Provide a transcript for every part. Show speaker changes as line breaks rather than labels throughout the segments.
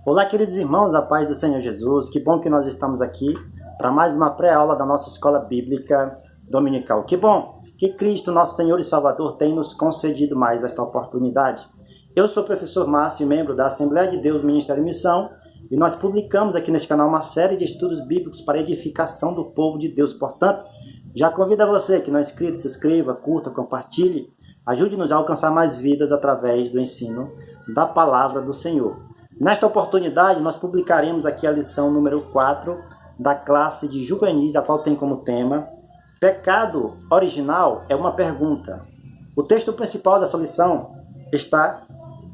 Olá, queridos irmãos, a paz do Senhor Jesus. Que bom que nós estamos aqui para mais uma pré-aula da nossa escola bíblica dominical. Que bom que Cristo, nosso Senhor e Salvador, tem nos concedido mais esta oportunidade. Eu sou o professor Márcio, membro da Assembleia de Deus, Ministério e Missão, e nós publicamos aqui neste canal uma série de estudos bíblicos para edificação do povo de Deus. Portanto, já convido a você que não é inscrito, se inscreva, curta, compartilhe, ajude-nos a alcançar mais vidas através do ensino da palavra do Senhor. Nesta oportunidade, nós publicaremos aqui a lição número 4 da classe de juvenis, a qual tem como tema Pecado original é uma pergunta. O texto principal dessa lição está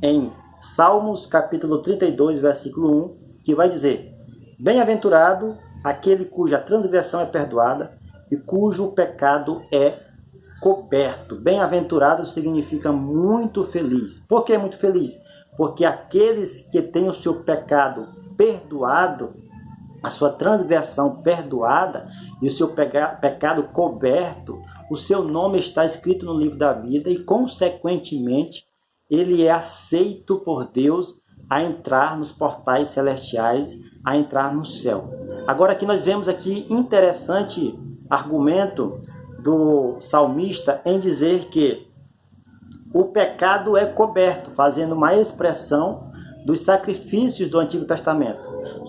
em Salmos capítulo 32, versículo 1, que vai dizer: Bem-aventurado aquele cuja transgressão é perdoada e cujo pecado é coberto. Bem-aventurado significa muito feliz. Por que muito feliz? Porque aqueles que têm o seu pecado perdoado, a sua transgressão perdoada e o seu pecado coberto, o seu nome está escrito no livro da vida e, consequentemente, ele é aceito por Deus a entrar nos portais celestiais, a entrar no céu. Agora aqui nós vemos aqui interessante argumento do salmista em dizer que o pecado é coberto, fazendo uma expressão dos sacrifícios do Antigo Testamento.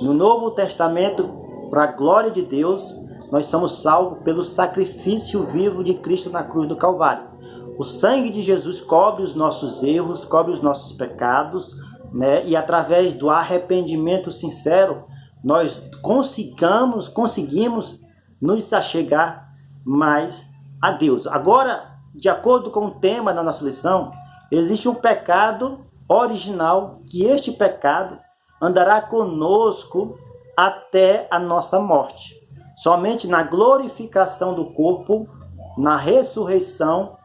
No Novo Testamento, para a glória de Deus, nós somos salvos pelo sacrifício vivo de Cristo na cruz do Calvário. O sangue de Jesus cobre os nossos erros, cobre os nossos pecados, né? E através do arrependimento sincero, nós conseguimos nos achegar mais a Deus. Agora, de acordo com o tema da nossa lição, existe um pecado original, que este pecado andará conosco até a nossa morte. Somente na glorificação do corpo, na ressurreição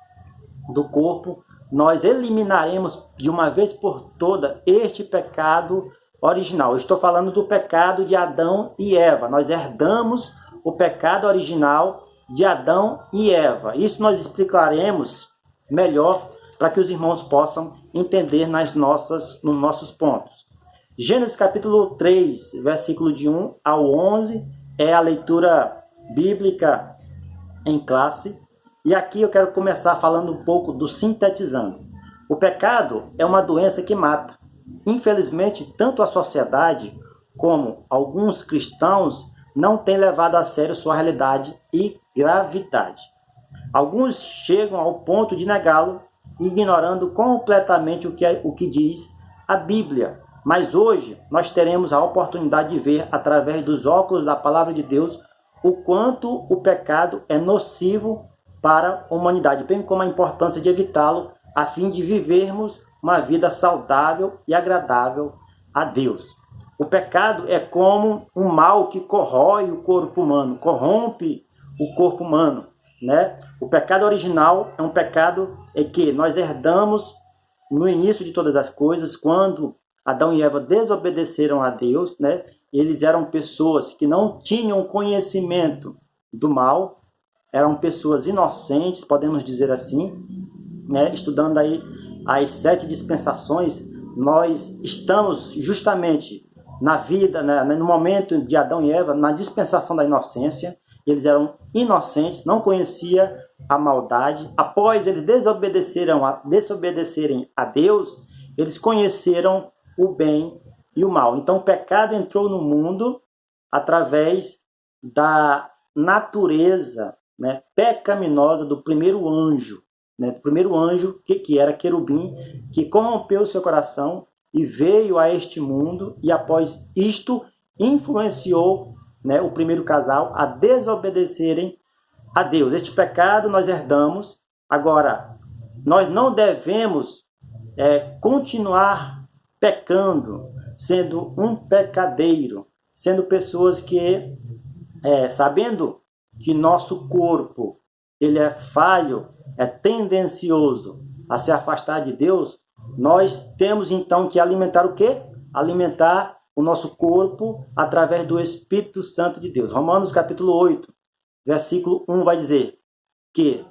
do corpo, nós eliminaremos de uma vez por toda este pecado original. Eu estou falando do pecado de Adão e Eva. Nós herdamos o pecado original de Adão e Eva. Isso nós explicaremos melhor para que os irmãos possam entender nos nossos pontos. Gênesis capítulo 3, versículo de 1 ao 11, é a leitura bíblica em classe. E aqui eu quero começar falando um pouco do sintetizando. O pecado é uma doença que mata. Infelizmente, tanto a sociedade como alguns cristãos não têm levado a sério sua realidade e gravidade. Alguns chegam ao ponto de negá-lo, ignorando completamente o que diz a Bíblia. Mas hoje nós teremos a oportunidade de ver, através dos óculos da palavra de Deus, o quanto o pecado é nocivo para a humanidade, bem como a importância de evitá-lo, a fim de vivermos uma vida saudável e agradável a Deus. O pecado é como um mal que corrói o corpo humano, corrompe o corpo humano, né? O pecado original é um pecado que nós herdamos no início de todas as coisas, quando Adão e Eva desobedeceram a Deus, né? Eles eram pessoas que não tinham conhecimento do mal, eram pessoas inocentes, podemos dizer assim, né? Estudando aí as 7 dispensações, nós estamos justamente na vida, né, no momento de Adão e Eva, na dispensação da inocência. Eles eram inocentes, não conheciam a maldade. Após eles desobedecerem a Deus, eles conheceram o bem e o mal. Então o pecado entrou no mundo através da natureza, né, pecaminosa do primeiro anjo, né, do primeiro anjo que era querubim, que corrompeu o seu coração e veio a este mundo, e após isto influenciou, né, o primeiro casal a desobedecerem a Deus. Este pecado nós herdamos. Agora, nós não devemos continuar pecando, sendo um pecadeiro, sendo pessoas que, sabendo que nosso corpo ele é falho, é tendencioso a se afastar de Deus, nós temos então que alimentar o quê? Alimentar o nosso corpo através do Espírito Santo de Deus. Romanos capítulo 8, versículo 1 vai dizer que,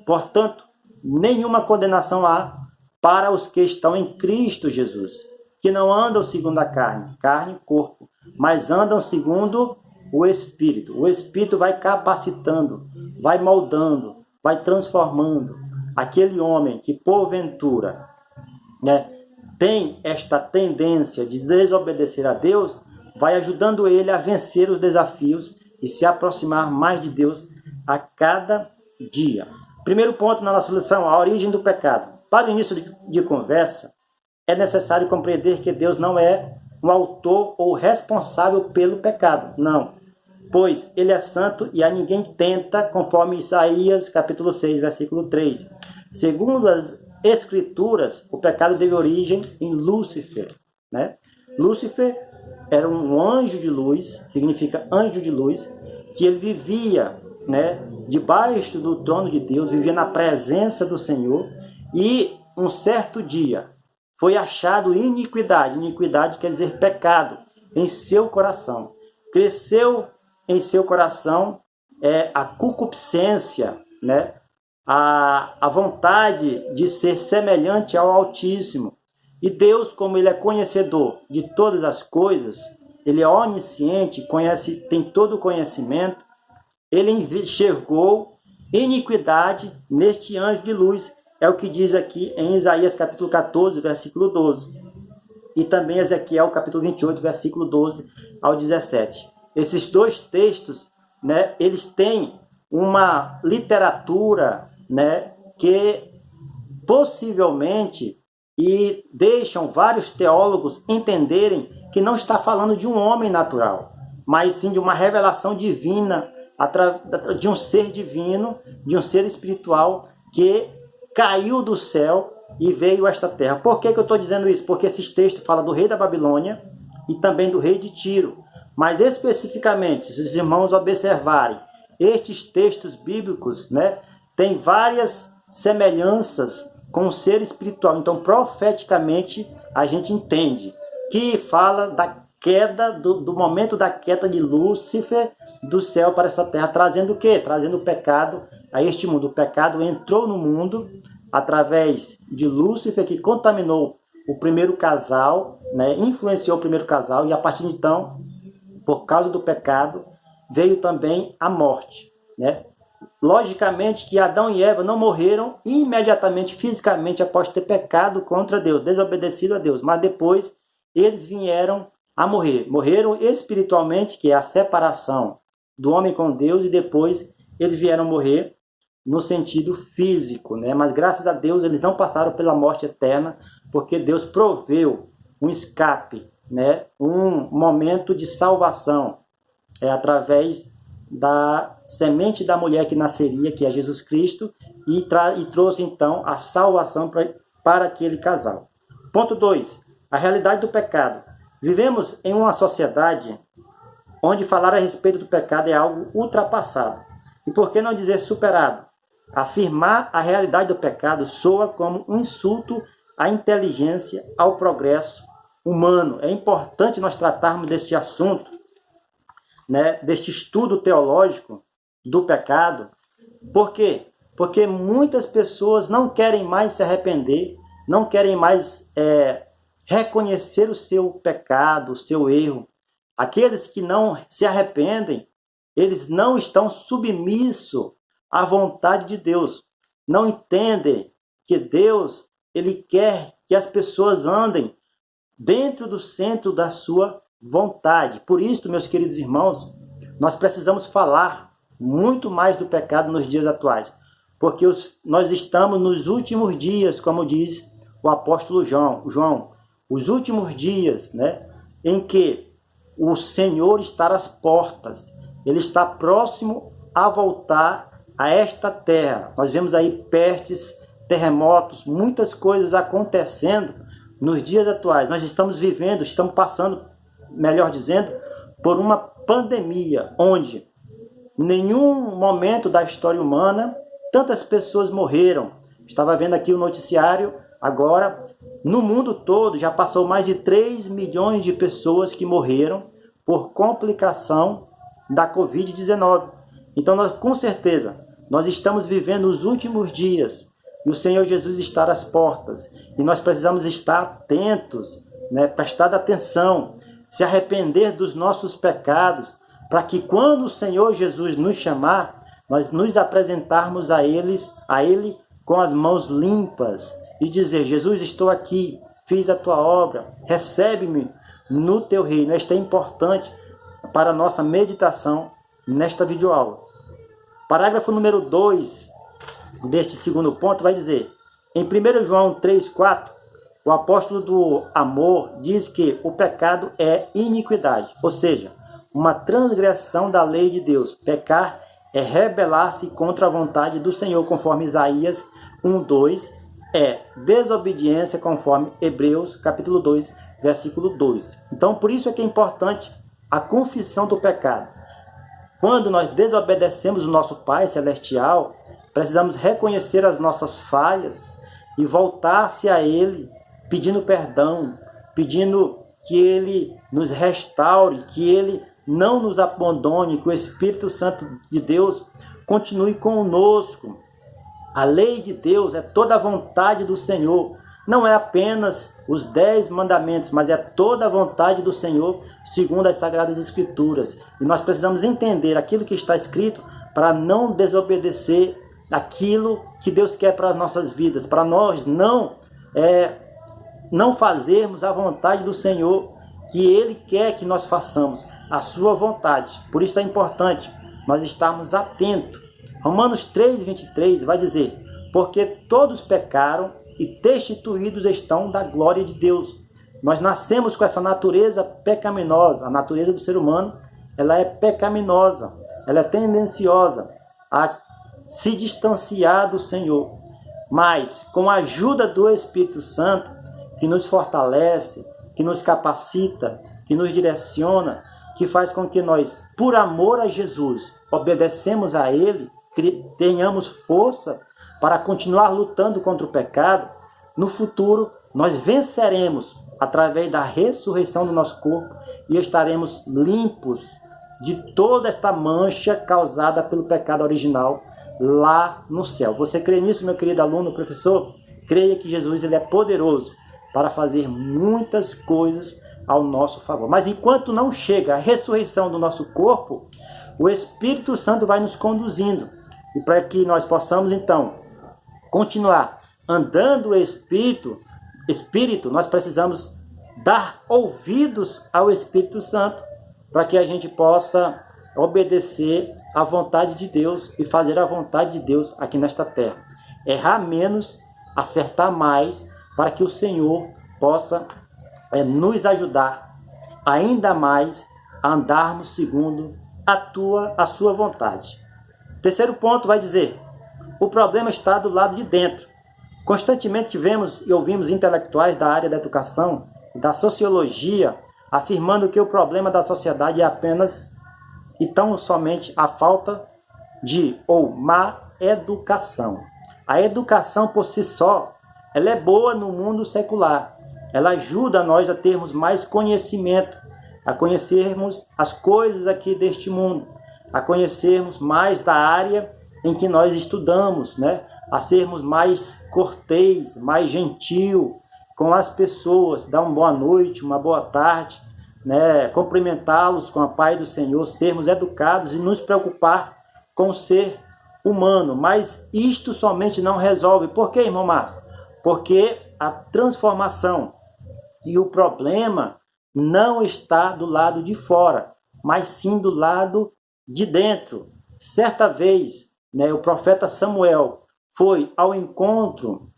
portanto, nenhuma condenação há para os que estão em Cristo Jesus. que não andam segundo a carne e corpo, mas andam segundo o Espírito. O Espírito vai capacitando, vai moldando, vai transformando aquele homem que porventura, né, tem esta tendência de desobedecer a Deus, vai ajudando ele a vencer os desafios e se aproximar mais de Deus a cada dia. Primeiro ponto na nossa lição, a origem do pecado. Para o início de conversa, é necessário compreender que Deus não é um autor ou responsável pelo pecado. Não, pois Ele é santo e a ninguém tenta, conforme Isaías capítulo 6, versículo 3. Segundo as Escrituras, o pecado teve origem em Lúcifer, né? Lúcifer era um anjo de luz, significa anjo de luz, que ele vivia, né, debaixo do trono de Deus, vivia na presença do Senhor, e um certo dia foi achado iniquidade. Iniquidade quer dizer pecado em seu coração. Cresceu em seu coração a concupiscência, né? A vontade de ser semelhante ao Altíssimo. E Deus, como Ele é conhecedor de todas as coisas, Ele é onisciente, conhece, tem todo o conhecimento, Ele enxergou iniquidade neste anjo de luz. É o que diz aqui em Isaías capítulo 14, versículo 12. E também Ezequiel capítulo 28, versículo 12 ao 17. Esses dois textos, né, eles têm uma literatura, né, que possivelmente e deixam vários teólogos entenderem que não está falando de um homem natural, mas sim de uma revelação divina, de um ser divino, de um ser espiritual que caiu do céu e veio a esta terra. Por que eu estou dizendo isso? Porque esses textos falam do rei da Babilônia e também do rei de Tiro. Mas especificamente, se os irmãos observarem, estes textos bíblicos, né, têm várias semelhanças com o ser espiritual. Então, profeticamente, a gente entende que fala da queda, do momento da queda de Lúcifer do céu para essa terra, trazendo o quê? Trazendo o pecado a este mundo. O pecado entrou no mundo através de Lúcifer, que contaminou o primeiro casal, né? Influenciou o primeiro casal, e a partir de então, por causa do pecado, veio também a morte, né? Logicamente que Adão e Eva não morreram imediatamente, fisicamente, após ter pecado contra Deus, desobedecido a Deus, mas depois eles vieram a morrer. Morreram espiritualmente, que é a separação do homem com Deus, e depois eles vieram morrer no sentido físico, né? Mas graças a Deus eles não passaram pela morte eterna, porque Deus proveu um escape, né? Um momento de salvação através da semente da mulher que nasceria, que é Jesus Cristo, e trouxe então a salvação para aquele casal. Ponto 2. A realidade do pecado. Vivemos em uma sociedade onde falar a respeito do pecado é algo ultrapassado. E por que não dizer superado? Afirmar a realidade do pecado soa como um insulto à inteligência, ao progresso humano. É importante nós tratarmos deste assunto, né, deste estudo teológico do pecado. Por quê? Porque muitas pessoas não querem mais se arrepender, não querem mais reconhecer o seu pecado, o seu erro. Aqueles que não se arrependem, eles não estão submissos à vontade de Deus. Não entendem que Deus, Ele quer que as pessoas andem dentro do centro da sua vontade. Por isso, meus queridos irmãos, nós precisamos falar muito mais do pecado nos dias atuais, porque nós estamos nos últimos dias, como diz o apóstolo João, os últimos dias, né, em que o Senhor está às portas, Ele está próximo a voltar a esta terra. Nós vemos aí pestes, terremotos, muitas coisas acontecendo nos dias atuais. Nós estamos passando, melhor dizendo, por uma pandemia, onde em nenhum momento da história humana tantas pessoas morreram. Estava vendo aqui o noticiário agora, no mundo todo já passou mais de 3 milhões de pessoas que morreram por complicação da Covid-19. Então, com certeza, nós estamos vivendo os últimos dias e o Senhor Jesus está às portas. E nós precisamos estar atentos né, prestar atenção, se arrepender dos nossos pecados, para que quando o Senhor Jesus nos chamar, nós nos apresentarmos a Ele com as mãos limpas e dizer: Jesus, estou aqui, fiz a tua obra, recebe-me no teu reino. Isto é importante para a nossa meditação nesta videoaula. Parágrafo número 2 deste segundo ponto vai dizer: em 1 João 3,4, o apóstolo do amor diz que o pecado é iniquidade, ou seja, uma transgressão da lei de Deus. Pecar é rebelar-se contra a vontade do Senhor, conforme Isaías 1:2, é desobediência, conforme Hebreus capítulo 2, versículo 2. Então, por isso é que é importante a confissão do pecado. Quando nós desobedecemos o nosso Pai Celestial, precisamos reconhecer as nossas falhas e voltar-se a Ele, pedindo perdão, pedindo que Ele nos restaure, que Ele não nos abandone, que o Espírito Santo de Deus continue conosco. A lei de Deus é toda a vontade do Senhor. Não é apenas os 10 mandamentos, mas é toda a vontade do Senhor, segundo as Sagradas Escrituras. E nós precisamos entender aquilo que está escrito para não desobedecer aquilo que Deus quer para as nossas vidas, para nós não fazermos a vontade do Senhor, que Ele quer que nós façamos, a sua vontade. Por isso é importante nós estarmos atentos. Romanos 3:23 vai dizer: porque todos pecaram e destituídos estão da glória de Deus. Nós nascemos com essa natureza pecaminosa. A natureza do ser humano, ela é pecaminosa, ela é tendenciosa a se distanciar do Senhor. Mas com a ajuda do Espírito Santo, que nos fortalece, que nos capacita, que nos direciona, que faz com que nós, por amor a Jesus, obedecemos a Ele, tenhamos força para continuar lutando contra o pecado. No futuro, nós venceremos através da ressurreição do nosso corpo e estaremos limpos de toda esta mancha causada pelo pecado original lá no céu. Você crê nisso, meu querido aluno, professor? Creia que Jesus ele é poderoso para fazer muitas coisas ao nosso favor. Mas enquanto não chega a ressurreição do nosso corpo, o Espírito Santo vai nos conduzindo. E para que nós possamos, então, continuar andando o Espírito, nós precisamos dar ouvidos ao Espírito Santo para que a gente possa obedecer à vontade de Deus e fazer a vontade de Deus aqui nesta terra. Errar menos, acertar mais, para que o Senhor possa nos ajudar ainda mais a andarmos segundo a sua vontade. Terceiro ponto vai dizer: o problema está do lado de dentro. Constantemente vemos e ouvimos intelectuais da área da educação e da sociologia afirmando que o problema da sociedade é apenas e tão somente a falta de ou má educação. A educação por si só, ela é boa no mundo secular. Ela ajuda nós a termos mais conhecimento, a conhecermos as coisas aqui deste mundo, a conhecermos mais da área em que nós estudamos, né? A sermos mais cortês, mais gentil com as pessoas, dar uma boa noite, uma boa tarde, né? Cumprimentá-los com a paz do Senhor, sermos educados e nos preocupar com o ser humano. Mas isto somente não resolve. Por quê, irmão Márcio? Porque a transformação e o problema não está do lado de fora, mas sim do lado de dentro. Certa vez, né, o profeta Samuel foi ao encontro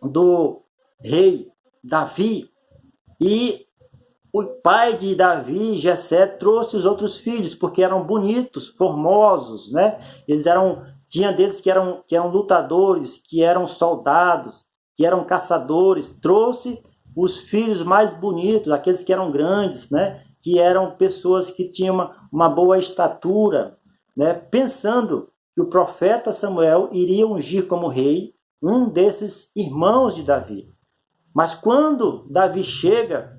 do rei Davi, e o pai de Davi, Jessé, trouxe os outros filhos, porque eram bonitos, formosos, né? Tinha deles que eram lutadores, que eram soldados, que eram caçadores. Trouxe os filhos mais bonitos, aqueles que eram grandes, né? Que eram pessoas que tinham uma boa estatura, né? Pensando que o profeta Samuel iria ungir como rei um desses irmãos de Davi. Mas quando Davi chega,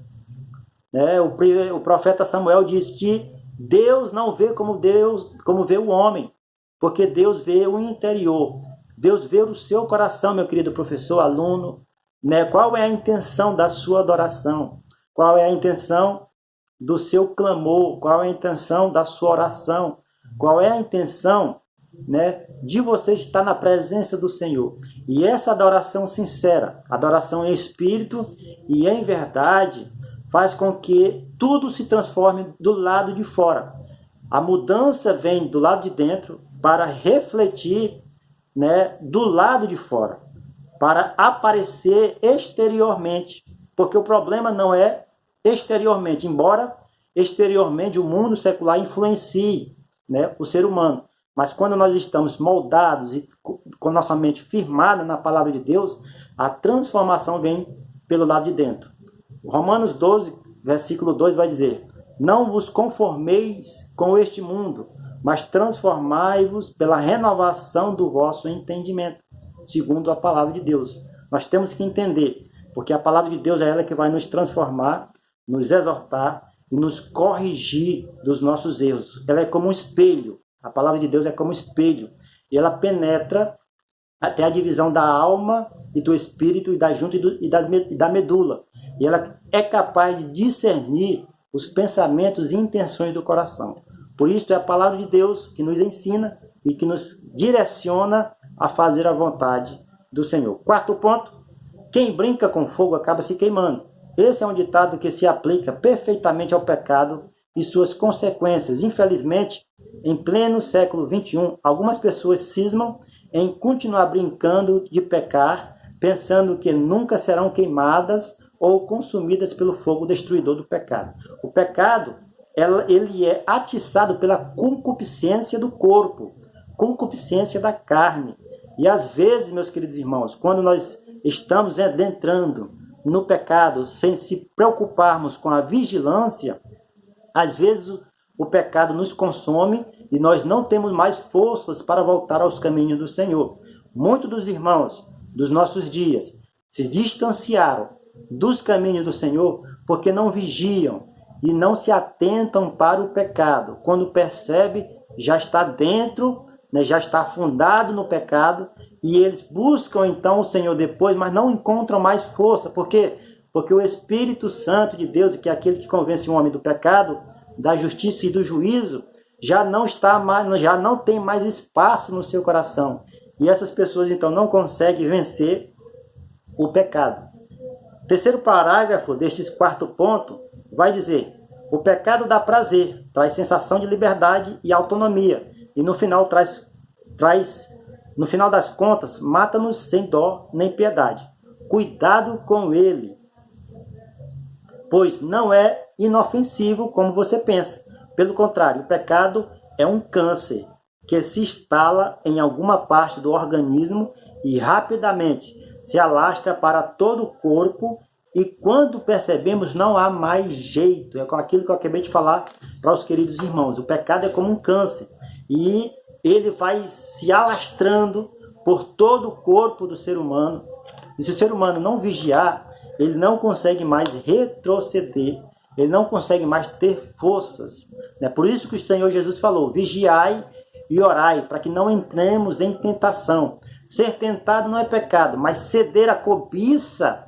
né, o profeta Samuel diz que Deus não vê como vê o homem, porque Deus vê o interior. Deus vê o seu coração, meu querido professor, aluno, né? Qual é a intenção da sua adoração? Qual é a intenção do seu clamor? Qual é a intenção da sua oração? Qual é a intenção, né, de você estar na presença do Senhor? E essa adoração sincera, adoração em espírito e em verdade, faz com que tudo se transforme do lado de fora. A mudança vem do lado de dentro para refletir, né, do lado de fora, para aparecer exteriormente, porque o problema não é exteriormente, embora exteriormente o mundo secular influencie, né, o ser humano. Mas quando nós estamos moldados e com nossa mente firmada na palavra de Deus, a transformação vem pelo lado de dentro. Romanos 12, versículo 2 vai dizer: não vos conformeis com este mundo, mas transformai-vos pela renovação do vosso entendimento, segundo a palavra de Deus. Nós temos que entender, porque a palavra de Deus é ela que vai nos transformar, nos exortar e nos corrigir dos nossos erros. Ela é como um espelho. A palavra de Deus é como um espelho. E ela penetra até a divisão da alma e do espírito e da junta e da medula. E ela é capaz de discernir os pensamentos e intenções do coração. Por isso é a palavra de Deus que nos ensina e que nos direciona a fazer a vontade do Senhor. Quarto ponto: quem brinca com fogo acaba se queimando. Esse é um ditado que se aplica perfeitamente ao pecado e suas consequências. Infelizmente, em pleno século XXI, algumas pessoas cismam em continuar brincando de pecar, pensando que nunca serão queimadas ou consumidas pelo fogo destruidor do pecado. O pecado, ele é atiçado pela concupiscência do corpo, concupiscência da carne. E às vezes, meus queridos irmãos, quando nós estamos adentrando no pecado sem se preocuparmos com a vigilância, às vezes o pecado nos consome e nós não temos mais forças para voltar aos caminhos do Senhor. Muitos dos irmãos dos nossos dias se distanciaram dos caminhos do Senhor porque não vigiam e não se atentam para o pecado. Quando percebe, já está dentro, né, já está afundado no pecado, e eles buscam então o Senhor depois, mas não encontram mais força. Por quê? Porque o Espírito Santo de Deus, que é aquele que convence o homem do pecado, da justiça e do juízo, já não tem mais espaço no seu coração. E essas pessoas então não conseguem vencer o pecado. Terceiro parágrafo deste quarto ponto vai dizer: o pecado dá prazer, traz sensação de liberdade e autonomia, e no final no final das contas, mata-nos sem dó nem piedade. Cuidado com ele, pois não é inofensivo como você pensa. Pelo contrário, o pecado é um câncer que se instala em alguma parte do organismo e rapidamente se alastra para todo o corpo, e quando percebemos não há mais jeito. É com aquilo que eu acabei de falar para os queridos irmãos. O pecado é como um câncer e ele vai se alastrando por todo o corpo do ser humano. E se o ser humano não vigiar, ele não consegue mais retroceder, ele não consegue mais ter forças. É por isso que o Senhor Jesus falou: vigiai e orai, para que não entremos em tentação. Ser tentado não é pecado, mas ceder à cobiça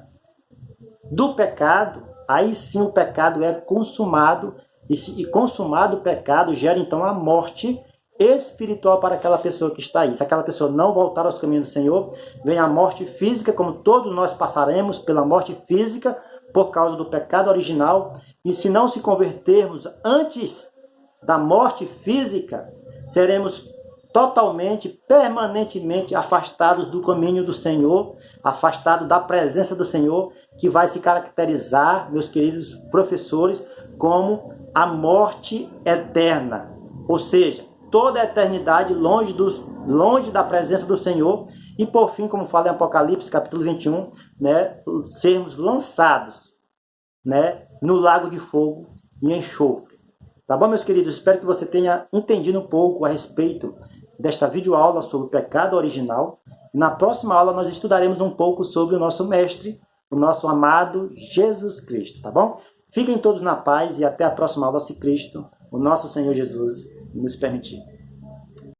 do pecado, aí sim o pecado é consumado, e consumado o pecado gera então a morte espiritual para aquela pessoa que está aí. Se aquela pessoa não voltar aos caminhos do Senhor, vem a morte física, como todos nós passaremos pela morte física por causa do pecado original. E se não se convertermos antes da morte física, seremos totalmente, permanentemente afastados do caminho do Senhor, afastados da presença do Senhor, que vai se caracterizar, meus queridos professores, como a morte eterna. Ou seja, toda a eternidade longe da presença do Senhor. E por fim, como fala em Apocalipse, capítulo 21, né, sermos lançados, né, no lago de fogo e enxofre. Tá bom, meus queridos? Espero que você tenha entendido um pouco a respeito desta videoaula sobre o pecado original. Na próxima aula nós estudaremos um pouco sobre o nosso mestre, o nosso amado Jesus Cristo, tá bom? Fiquem todos na paz e até a próxima aula, se Cristo, o nosso Senhor Jesus, nos permitir.